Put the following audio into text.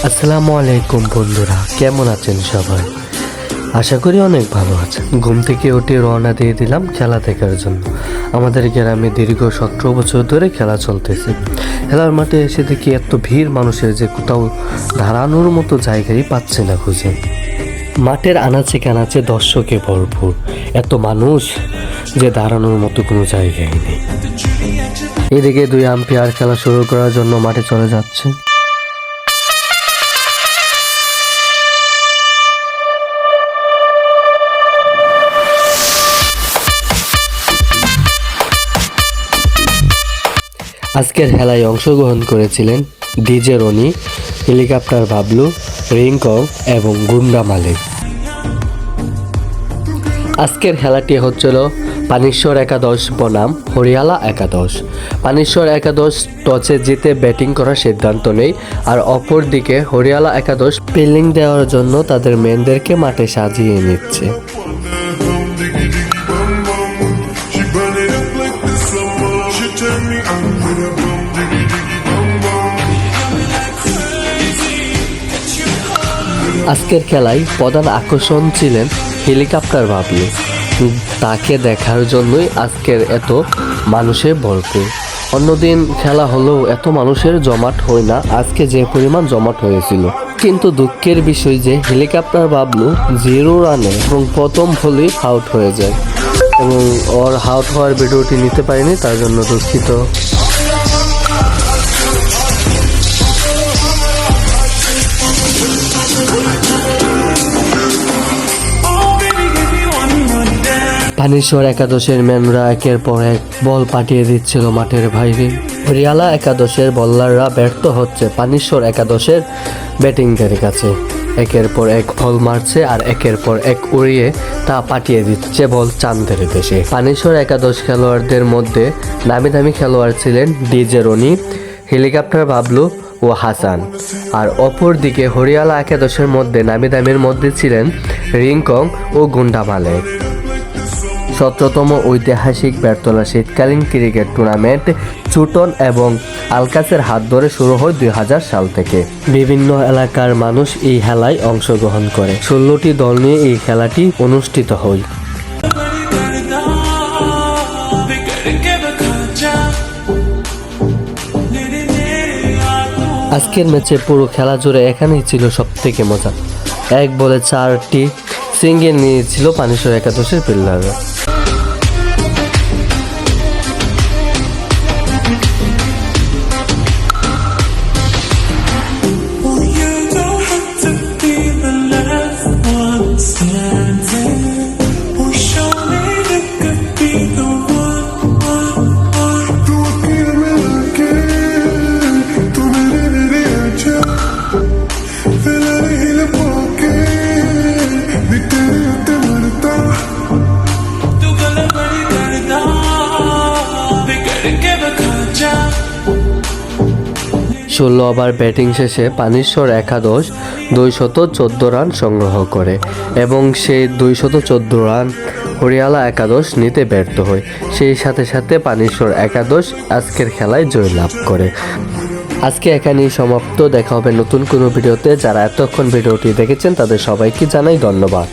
আসসালামু আলাইকুম বন্ধুরা, কেমন আছেন সবাই? আশা করি অনেক ভালো আছেন। ঘুম থেকে উঠে রওনা দিয়ে দিলাম খেলা দেখার জন্য। আমাদের গ্রামে দীর্ঘ 17 বছর ধরে খেলা চলতেছে। খেলার মাঠে এসে দেখি এত ভিড় মানুষের যে কোথাও দাঁড়ানোর মতো জায়গাই পাচ্ছে না খুঁজে। মাঠের আনাচে কানাচে দর্শকে ভরপুর, এত মানুষ যে দাঁড়ানোর মতো কোনো জায়গাই নেই। এদিকে 2 আম্পায়ার খেলা শুরু করার জন্য মাঠে চলে যাচ্ছে। আজকের খেলায় অংশগ্রহণ করেছিলেন ডিজে রনি, হেলিকপ্টার বাবলু, রিংকং এবং গুন্ডা মালিক। আজকের খেলাটি হচ্ছিল পানিশ্বর একাদশ বনাম হরিয়ালা একাদশ। পানিশ্বর একাদশ টসে জিতে ব্যাটিং করার সিদ্ধান্ত নেয়, আর অপরদিকে হরিয়ালা একাদশ ফিল্ডিং দেওয়ার জন্য তাদের মেনদেরকে মাঠে সাজিয়ে নিচ্ছে। আজকের খেলায় প্রধান আকর্ষণ ছিলেন হেলিকপ্টার বাবলু। তাকে দেখার জন্যই আজকের এত মানুষে ভরপুর। অন্যদিন খেলা হলেও এত মানুষের জমাট হয় না, আজকে যে পরিমাণ জমাট হয়েছিল। কিন্তু দুঃখের বিষয় যে হেলিকপ্টার বাবলু 0 রানে এবং প্রথম বলেই আউট হয়ে যায়, এবং ওর আউট হওয়ার ভিডিওটি নিতে পারিনি, তার জন্য দুঃখিত। পানিশ্বর একাদশের ম্যানরা একের পর এক বল পাঠিয়ে দিচ্ছিল মাঠের বাইরে। হরিয়ালা একাদশের বলাররা ব্যর্থ হচ্ছে পানিশ্বর একাদশের ব্যাটিংদের কাছে। একের পর এক বল মারছে আর একের পর এক উড়িয়ে তা পাঠিয়ে দিচ্ছে বল চাঁদের দেশে। পানিশ্বর একাদশ খেলোয়াড়দের মধ্যে নামি দামি খেলোয়াড় ছিলেন ডিজে রনি, হেলিকপ্টার বাবলু ও হাসান, আর অপরদিকে হরিয়ালা একাদশের মধ্যে নামি দামির মধ্যে ছিলেন রিংকং ও গুন্ডা মালিক। 17তম ঐতিহাসিক বেরতলা শীতকালীন ক্রিকেট টুর্নামেন্ট চুটন এবং আলকাসের হাত ধরে শুরু হয় 2000 সাল থেকে। বিভিন্ন এলাকার মানুষ এই খেলায় অংশগ্রহণ করে। 16টি দল নিয়ে এই খেলাটি অনুষ্ঠিত হয়। আজকের ম্যাচে পুরো খেলা জুড়ে এখানেই ছিল সবথেকে মজা। এক বলে 4টি সিঙ্গেল নিয়েছিল পানিশ্বর একাদশের প্লেয়াররা। ষোলো ওভার ব্যাটিং শেষে পানিশ্বর একাদশ 214 রান সংগ্রহ করে এবং সেই 214 রান হরিয়ালা একাদশ নিতে ব্যর্থ হয়। সেই সাথে সাথে পানিশ্বর একাদশ আজকের খেলায় জয়লাভ করে। আজকে এখানেই সমাপ্ত। দেখা হবে নতুন কোনো ভিডিওতে। যারা এতক্ষণ ভিডিওটি দেখেছেন তাদের সবাইকে জানাই ধন্যবাদ।